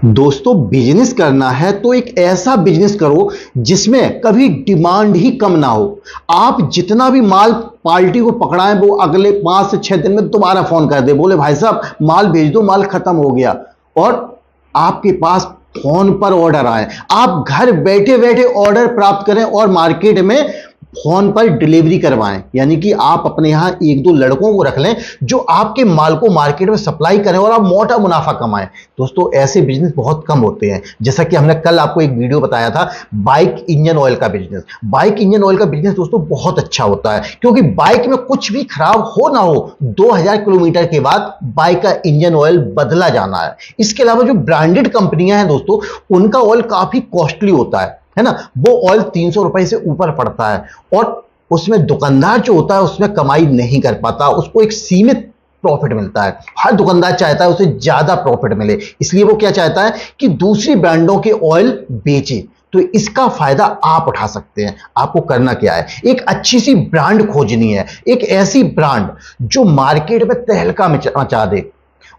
दोस्तों बिजनेस करना है तो एक ऐसा बिजनेस करो जिसमें कभी डिमांड ही कम ना हो। आप जितना भी माल पार्टी को पकड़ाएं वो अगले 5 से 6 दिन में दोबारा फोन कर दे, बोले भाई साहब माल भेज दो, माल खत्म हो गया, और आपके पास फोन पर ऑर्डर आए, आप घर बैठे बैठे ऑर्डर प्राप्त करें और मार्केट में फोन पर डिलीवरी करवाएं। यानी कि आप अपने यहां 1-2 लड़कों को रख लें जो आपके माल को मार्केट में सप्लाई करें और आप मोटा मुनाफा कमाएं। दोस्तों ऐसे बिजनेस बहुत कम होते हैं। जैसा कि हमने कल आपको एक वीडियो बताया था बाइक इंजन ऑयल का बिजनेस। बाइक इंजन ऑयल का बिजनेस दोस्तों बहुत अच्छा होता है, क्योंकि बाइक में कुछ भी खराब हो ना हो 2000 किलोमीटर के बाद बाइक का इंजन ऑयल बदला जाना है। इसके अलावा जो ब्रांडेड कंपनियां हैं दोस्तों, उनका ऑयल काफी कॉस्टली होता है ना। वो ऑयल 300 रुपए से ऊपर पड़ता है और उसमें दुकानदार जो होता है उसमें कमाई नहीं कर पाता, उसको एक सीमित प्रॉफिट मिलता है। हर दुकानदार चाहता है उसे ज्यादा प्रॉफिट मिले, इसलिए वो क्या चाहता है कि दूसरी ब्रांडों के ऑयल बेचे। तो इसका फायदा आप उठा सकते हैं। आपको करना क्या है, एक अच्छी सी ब्रांड खोजनी है, एक ऐसी ब्रांड जो मार्केट में तहलका मचा दे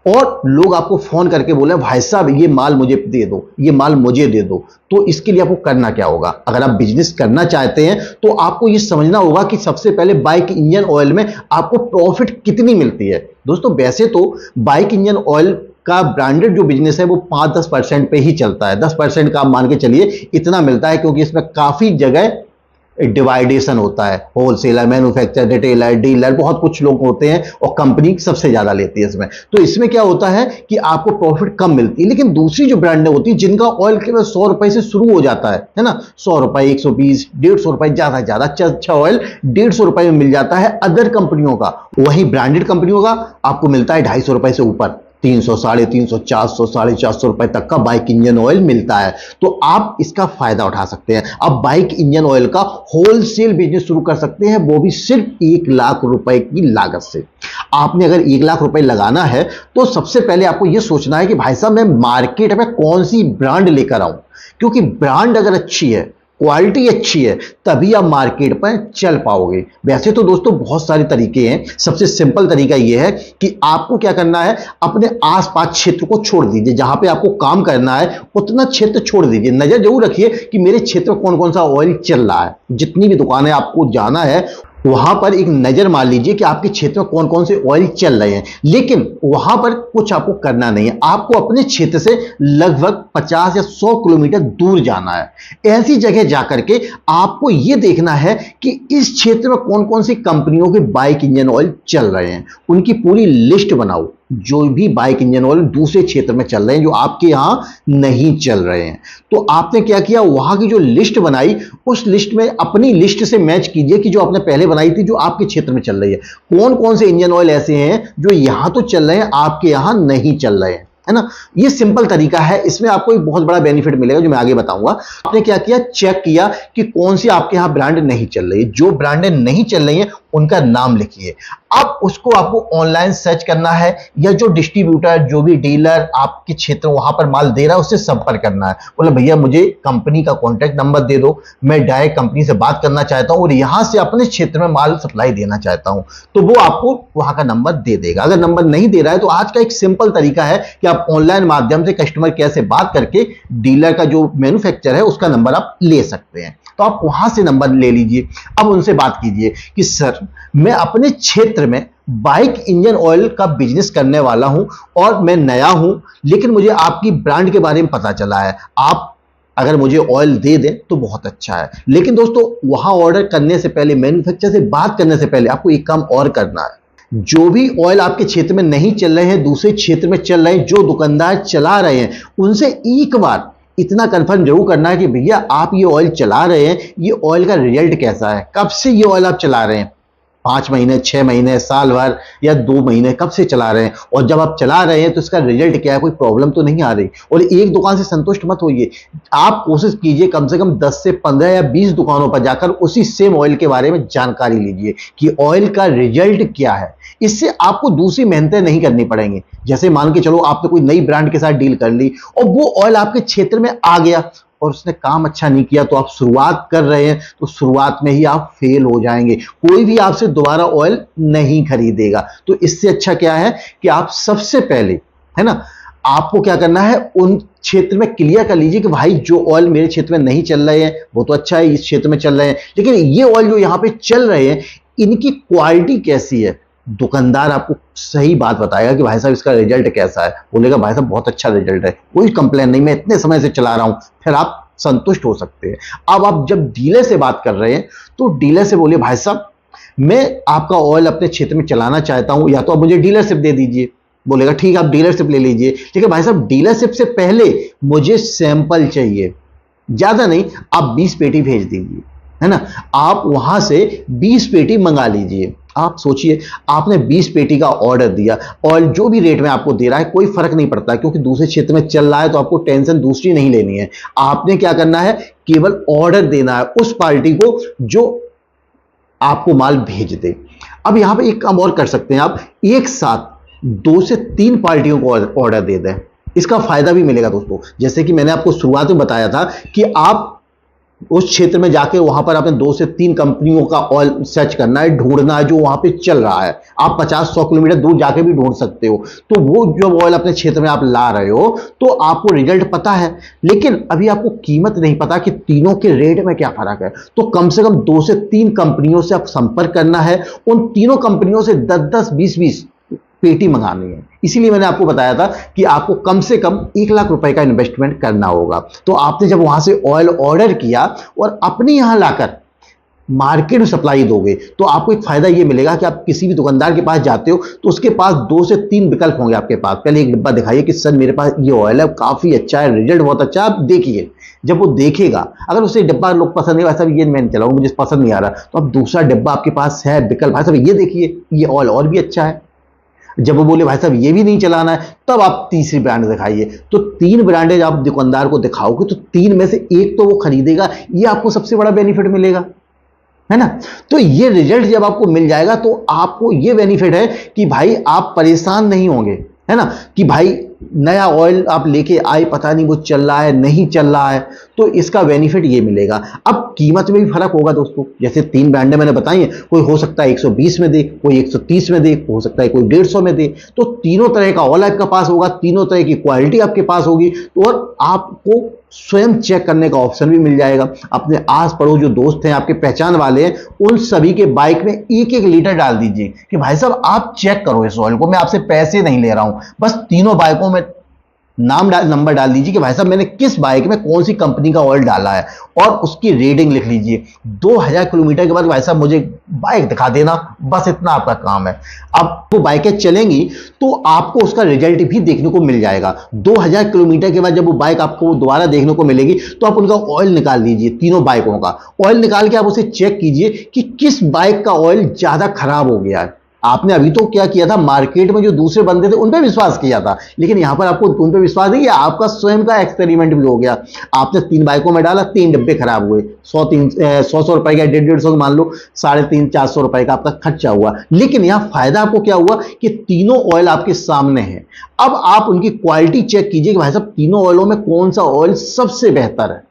और लोग आपको फोन करके बोले भाई साहब ये माल मुझे दे दो, ये माल मुझे दे दो। तो इसके लिए आपको करना क्या होगा, अगर आप बिजनेस करना चाहते हैं तो आपको ये समझना होगा कि सबसे पहले बाइक इंजन ऑयल में आपको प्रॉफिट कितनी मिलती है। दोस्तों वैसे तो बाइक इंजन ऑयल का ब्रांडेड जो बिजनेस है वो 5-10% पे ही चलता है। 10% का आप मान के चलिए इतना मिलता है, क्योंकि इसमें काफी जगह डिवाइडेशन होता है, होलसेलर, मैन्युफैक्चरर, रिटेलर, डीलर, बहुत कुछ लोग होते हैं और कंपनी सबसे ज्यादा लेती है इसमें। तो इसमें क्या होता है कि आपको प्रॉफिट कम मिलती है। लेकिन दूसरी जो ब्रांडें होती है जिनका ऑयल केवल 100 रुपए से शुरू हो जाता है ना, 100 रुपए, 120, 150 रुपए, ज्यादा ज्यादा अच्छा ऑयल 150 रुपए में मिल जाता है अदर कंपनियों का। वही ब्रांडेड कंपनियों का आपको मिलता है 250 रुपए से ऊपर, 300, 350, 400, 450 रुपए तक का बाइक इंजन ऑयल मिलता है। तो आप इसका फायदा उठा सकते हैं। आप बाइक इंजन ऑयल का होलसेल बिजनेस शुरू कर सकते हैं, वो भी सिर्फ 1 लाख रुपए की लागत से। आपने अगर 1 लाख रुपए लगाना है तो सबसे पहले आपको यह सोचना है कि भाई साहब मैं मार्केट में कौन सी ब्रांड लेकर आऊं, क्योंकि ब्रांड अगर अच्छी है, क्वालिटी अच्छी है, तभी आप मार्केट पर चल पाओगे। वैसे तो दोस्तों बहुत सारे तरीके हैं। सबसे सिंपल तरीका यह है कि आपको क्या करना है, अपने आसपास क्षेत्र को छोड़ दीजिए। जहां पे आपको काम करना है उतना क्षेत्र छोड़ दीजिए। नजर जरूर रखिए कि मेरे क्षेत्र में कौन कौन सा ऑयल चल रहा है। जितनी भी दुकानें आपको जाना है वहां पर एक नजर मार लीजिए कि आपके क्षेत्र में कौन कौन से ऑयल चल रहे हैं। लेकिन वहां पर कुछ आपको करना नहीं है, आपको अपने क्षेत्र से लगभग 50 या 100 किलोमीटर दूर जाना है। ऐसी जगह जाकर के आपको यह देखना है कि इस क्षेत्र में कौन कौन सी कंपनियों के बाइक इंजन ऑयल चल रहे हैं, उनकी पूरी लिस्ट बनाओ। जो भी बाइक इंजन ऑयल दूसरे क्षेत्र में चल रहे हैं जो आपके यहां नहीं चल रहे हैं, तो आपने क्या किया, वहां की जो लिस्ट बनाई उस लिस्ट में अपनी लिस्ट से मैच कीजिए कि जो आपने पहले बनाई थी जो आपके क्षेत्र में चल रही है, कौन कौन से इंजन ऑयल ऐसे हैं जो यहां तो चल रहे हैं आपके यहां नहीं चल रहे हैं, है ना। ये सिंपल तरीका है, इसमें आपको एक बहुत बड़ा बेनिफिट मिलेगा जो मैं आगे बताऊंगा। आपने क्या किया, चेक किया कि कौन सी आपके यहां ब्रांड नहीं चल रही है। जो ब्रांडें नहीं चल रही हैं उनका नाम लिखिए। अब उसको आपको ऑनलाइन सर्च करना है, या जो डिस्ट्रीब्यूटर, जो भी डीलर आपके क्षेत्र वहां पर माल दे रहा है उससे संपर्क करना है। बोले भैया मुझे कंपनी का कॉन्टैक्ट नंबर दे दो, मैं डायरेक्ट कंपनी से बात करना चाहता हूं और यहां से अपने क्षेत्र में माल सप्लाई देना चाहता हूं, तो वो आपको वहां का नंबर दे देगा। अगर नंबर नहीं दे रहा है तो आज का एक सिंपल तरीका है कि आप ऑनलाइन माध्यम से कस्टमर केयर से बात करके डीलर का जो मैन्युफैक्चरर है उसका नंबर आप ले सकते हैं। तो आप वहां से नंबर ले लीजिए। अब उनसे बात कीजिए कि सर मैं अपने क्षेत्र में बाइक इंजन ऑयल का बिजनेस करने वाला हूं और मैं नया हूं, लेकिन मुझे आपकी ब्रांड के बारे में पता चला है, आप अगर मुझे ऑयल दे दें तो बहुत अच्छा है। लेकिन दोस्तों वहां ऑर्डर करने से पहले, मैन्युफैक्चरर से बात करने से पहले आपको एक काम और करना है। जो भी ऑयल आपके क्षेत्र में नहीं चल रहे हैं, दूसरे क्षेत्र में चल रहे हैं, जो दुकानदार चला रहे हैं, उनसे एक बार इतना कंफर्म जरूर करना है कि भैया आप ये ऑयल चला रहे हैं, ये ऑयल का रिजल्ट कैसा है, कब से ये ऑयल आप चला रहे हैं, 5 महीने, 6 महीने, साल भर या 2 महीने, कब से चला रहे हैं, और जब आप चला रहे हैं तो इसका रिजल्ट क्या है, कोई प्रॉब्लम तो नहीं आ रही। और एक दुकान से संतुष्ट मत होइए, आप कोशिश कीजिए कम से कम 10 से 15 या 20 दुकानों पर जाकर उसी सेम ऑयल के बारे में जानकारी लीजिए कि ऑयल का रिजल्ट क्या है। इससे आपको दूसरी मेहनतें नहीं करनी पड़ेंगी। जैसे मान के चलो आपने कोई नई ब्रांड के साथ डील कर ली और वो ऑयल आपके क्षेत्र में आ गया और उसने काम अच्छा नहीं किया, तो आप शुरुआत कर रहे हैं तो शुरुआत में ही आप फेल हो जाएंगे। कोई भी आपसे दोबारा ऑयल नहीं खरीदेगा। तो इससे अच्छा क्या है कि आप सबसे पहले, है ना, आपको क्या करना है, उन क्षेत्र में क्लियर कर लीजिए कि भाई जो ऑयल मेरे क्षेत्र में नहीं चल रहे हैं वो तो अच्छा है, इस क्षेत्र में चल रहे हैं, लेकिन ये ऑयल जो यहां पे चल रहे हैं इनकी क्वालिटी कैसी है। दुकानदार आपको सही बात बताएगा कि भाई साहब इसका रिजल्ट कैसा है, बोलेगा भाई साहब बहुत अच्छा रिजल्ट है, कोई कंप्लेन नहीं, मैं इतने समय से चला रहा हूं, फिर आप संतुष्ट हो सकते हैं। अब आप जब डीलर से बात कर रहे हैं तो डीलर से बोलिए भाई साहब मैं आपका ऑयल अपने क्षेत्र में चलाना चाहता हूं, या तो आप मुझे डीलरशिप दे दीजिए। बोलेगा ठीक है आप डीलरशिप ले लीजिए, लेकिन भाई साहब डीलरशिप से पहले मुझे सैंपल चाहिए, ज्यादा नहीं, आप 20 पेटी भेज दीजिए, है ना। आप वहां से 20 पेटी मंगा लीजिए। आप सोचिए आपने 20 पेटी का ऑर्डर दिया और जो भी रेट में आपको दे रहा है कोई फर्क नहीं पड़ता, क्योंकि दूसरे क्षेत्र में चल रहा है तो आपको टेंशन दूसरी नहीं लेनी है। आपने क्या करना है, केवल ऑर्डर देना है उस पार्टी को जो आपको माल भेज दे। अब यहां पे एक काम और कर सकते हैं, आप एक साथ 2 से 3 पार्टियों को ऑर्डर दे दें, इसका फायदा भी मिलेगा दोस्तों। जैसे कि मैंने आपको शुरुआत में बताया था कि आप उस क्षेत्र में जाके वहां पर आपने 2 से 3 कंपनियों का ऑयल सर्च करना है, ढूंढना है जो वहां पे चल रहा है। आप 50-100 किलोमीटर दूर जाके भी ढूंढ सकते हो। तो वो जो ऑयल अपने क्षेत्र में आप ला रहे हो तो आपको रिजल्ट पता है, लेकिन अभी आपको कीमत नहीं पता कि तीनों के रेट में क्या फर्क है। तो कम से कम 2 से 3 कंपनियों से आप संपर्क करना है, उन तीनों कंपनियों से 10-10, 20-20 पेटी मंगानी है। इसीलिए मैंने आपको बताया था कि आपको कम से कम 1 लाख रुपए का इन्वेस्टमेंट करना होगा। तो आपने जब वहां से ऑयल ऑर्डर किया और अपने यहां लाकर मार्केट में सप्लाई दोगे तो आपको एक फायदा ये मिलेगा कि आप किसी भी दुकानदार के पास जाते हो तो उसके पास 2 से 3 विकल्प होंगे आपके पास। पहले एक डिब्बा दिखाइए कि सर मेरे पास ये ऑयल है, काफी अच्छा है, रिजल्ट बहुत अच्छा है, आप देखिए। जब वो देखेगा, अगर उसे डिब्बा लोग पसंद नहीं, वैसा ये मैं चलाऊंगा, मुझे पसंद नहीं आ रहा, तो अब दूसरा डिब्बा आपके पास है विकल्प, भाई साहब ये देखिए ये ऑयल और भी अच्छा है। जब वो बोले भाई साहब ये भी नहीं चलाना है, तब आप तीसरी ब्रांड दिखाइए। तो 3 ब्रांडेज आप दुकानदार को दिखाओगे तो 3 में से एक तो वो खरीदेगा, ये आपको सबसे बड़ा बेनिफिट मिलेगा, है ना। तो ये रिजल्ट जब आपको मिल जाएगा तो आपको ये बेनिफिट है कि भाई आप परेशान नहीं होंगे, है ना, कि भाई नया ऑयल आप लेके आए, पता नहीं वो चल रहा है नहीं चल रहा है, तो इसका बेनिफिट ये मिलेगा। अब कीमत में भी फर्क होगा दोस्तों, जैसे 3 ब्रांडें मैंने बताई हैं, कोई हो सकता है 120 में दे, कोई 130 में दे, हो सकता है कोई 150 में दे। तो तीनों तरह का ऑयल आपके पास होगा, तीनों तरह की क्वालिटी आपके पास होगी, और आपको स्वयं चेक करने का ऑप्शन भी मिल जाएगा। अपने आस पड़ोस जो दोस्त हैं, आपके पहचान वाले हैं, उन सभी के बाइक में 1-1 लीटर डाल दीजिए कि भाई साहब आप चेक करो इस ऑयल को, मैं आपसे पैसे नहीं ले रहा हूं, बस तीनों बाइकों में नंबर डाल दीजिए कि भाई साहब मैंने किस बाइक में कौन सी कंपनी का ऑयल डाला है, और उसकी रेटिंग लिख लीजिए। 2000 किलोमीटर के बाद भाई साहब मुझे बाइक दिखा देना, बस इतना आपका काम है। अब वो बाइकें चलेंगी तो आपको उसका रिजल्ट भी देखने को मिल जाएगा। 2000 किलोमीटर के बाद जब वो बाइक आपको दोबारा देखने को मिलेगी तो आप उनका ऑयल निकाल लीजिए, तीनों बाइकों का ऑयल निकाल के आप उसे चेक कीजिए कि किस बाइक का ऑयल ज्यादा खराब हो गया है। आपने अभी तो क्या किया था, मार्केट में जो दूसरे बंदे थे उन पे विश्वास किया था, लेकिन यहां पर आपको उन पे विश्वास नहीं किया, आपका स्वयं का एक्सपेरिमेंट भी हो गया। आपने 3 बाइकों में डाला, 3 डिब्बे खराब हुए, 100 रुपए का, 150 मान लो, 350-400 रुपए का आपका खर्चा हुआ। लेकिन यहां फायदा आपको क्या हुआ कि तीनों ऑयल आपके सामने है। अब आप उनकी क्वालिटी चेक कीजिए कि भाई साहब तीनों ऑयलों में कौन सा ऑयल सबसे बेहतर है,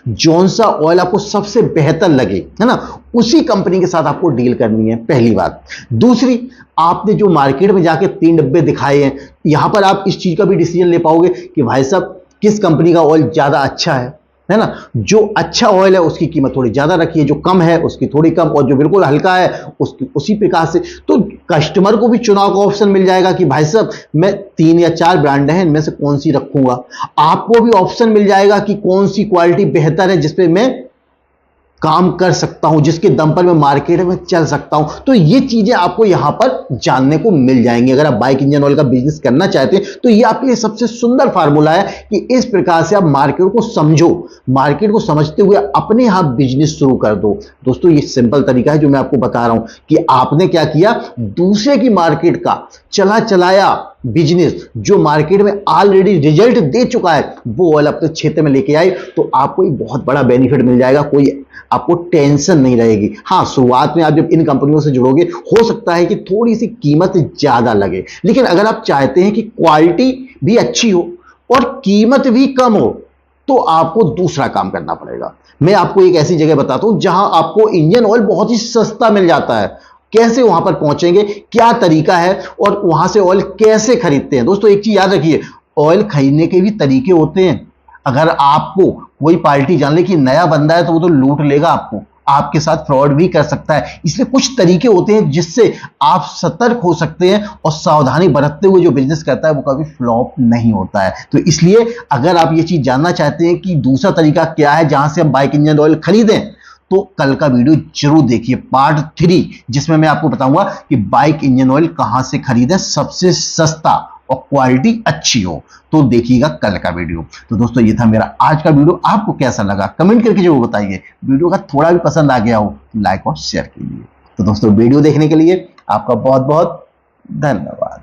जौन सा ऑयल आपको सबसे बेहतर लगे, है ना, उसी कंपनी के साथ आपको डील करनी है, पहली बात। दूसरी, आपने जो मार्केट में जाके 3 डब्बे दिखाए हैं, यहां पर आप इस चीज का भी डिसीजन ले पाओगे कि भाई साहब किस कंपनी का ऑयल ज्यादा अच्छा है ना। जो अच्छा ऑयल है उसकी कीमत थोड़ी ज्यादा रखिए, जो कम है उसकी थोड़ी कम, और जो बिल्कुल हल्का है उसकी उसी प्रकार से। तो कस्टमर को भी चुनाव का ऑप्शन मिल जाएगा कि भाई साहब मैं 3 या 4 ब्रांड हैं, इनमें से कौन सी रखूंगा। आपको भी ऑप्शन मिल जाएगा कि कौन सी क्वालिटी बेहतर है, जिसपे मैं काम कर सकता हूं, जिसके दम पर मैं मार्केट में चल सकता हूं। तो ये चीजें आपको यहां पर जानने को मिल जाएंगी। अगर आप बाइक इंजन ऑयल का बिजनेस करना चाहते हैं तो ये आपके लिए सबसे सुंदर फार्मूला है कि इस प्रकार से आप मार्केट को समझो, मार्केट को समझते हुए अपने यहां बिजनेस शुरू कर दो। दोस्तों ये सिंपल तरीका है जो मैं आपको बता रहा हूं कि आपने क्या किया, दूसरे की मार्केट का चलाया बिजनेस जो मार्केट में ऑलरेडी रिजल्ट दे चुका है, वो ऑयल अपने क्षेत्र में लेके आए तो आपको एक बहुत बड़ा बेनिफिट मिल जाएगा, कोई आपको टेंशन नहीं रहेगी। हाँ, शुरुआत में आप जब इन कंपनियों से जुड़ोगे हो सकता है कि थोड़ी सी कीमत ज्यादा लगे, लेकिन अगर आप चाहते हैं कि क्वालिटी भी अच्छी हो और कीमत भी कम हो तो आपको दूसरा काम करना पड़ेगा। मैं आपको एक ऐसी जगह बताता हूं जहां आपको इंजन ऑयल बहुत ही सस्ता मिल जाता है। कैसे वहां पर पहुंचेंगे, क्या तरीका है और वहां से ऑयल कैसे खरीदते हैं। दोस्तों एक चीज याद रखिए, ऑयल खरीदने के भी तरीके होते हैं। अगर आपको कोई पार्टी जान ले कि नया बंदा है तो वो तो लूट लेगा आपको, आपके साथ फ्रॉड भी कर सकता है। इसलिए कुछ तरीके होते हैं जिससे आप सतर्क हो सकते हैं और सावधानी बरतते हुए जो बिजनेस करता है वो कभी फ्लॉप नहीं होता है। तो इसलिए अगर आप ये चीज जानना चाहते हैं कि दूसरा तरीका क्या है जहां से हम बाइक इंजन ऑयल खरीदें, तो कल का वीडियो जरूर देखिए, पार्ट 3, जिसमें मैं आपको बताऊंगा कि बाइक इंजन ऑयल कहां से खरीदें सबसे सस्ता और क्वालिटी अच्छी हो। तो देखिएगा कल का वीडियो। तो दोस्तों ये था मेरा आज का वीडियो, आपको कैसा लगा कमेंट करके जरूर बताइए। वीडियो का थोड़ा भी पसंद आ गया हो लाइक और शेयर कीजिए। तो दोस्तों वीडियो देखने के लिए आपका बहुत बहुत धन्यवाद।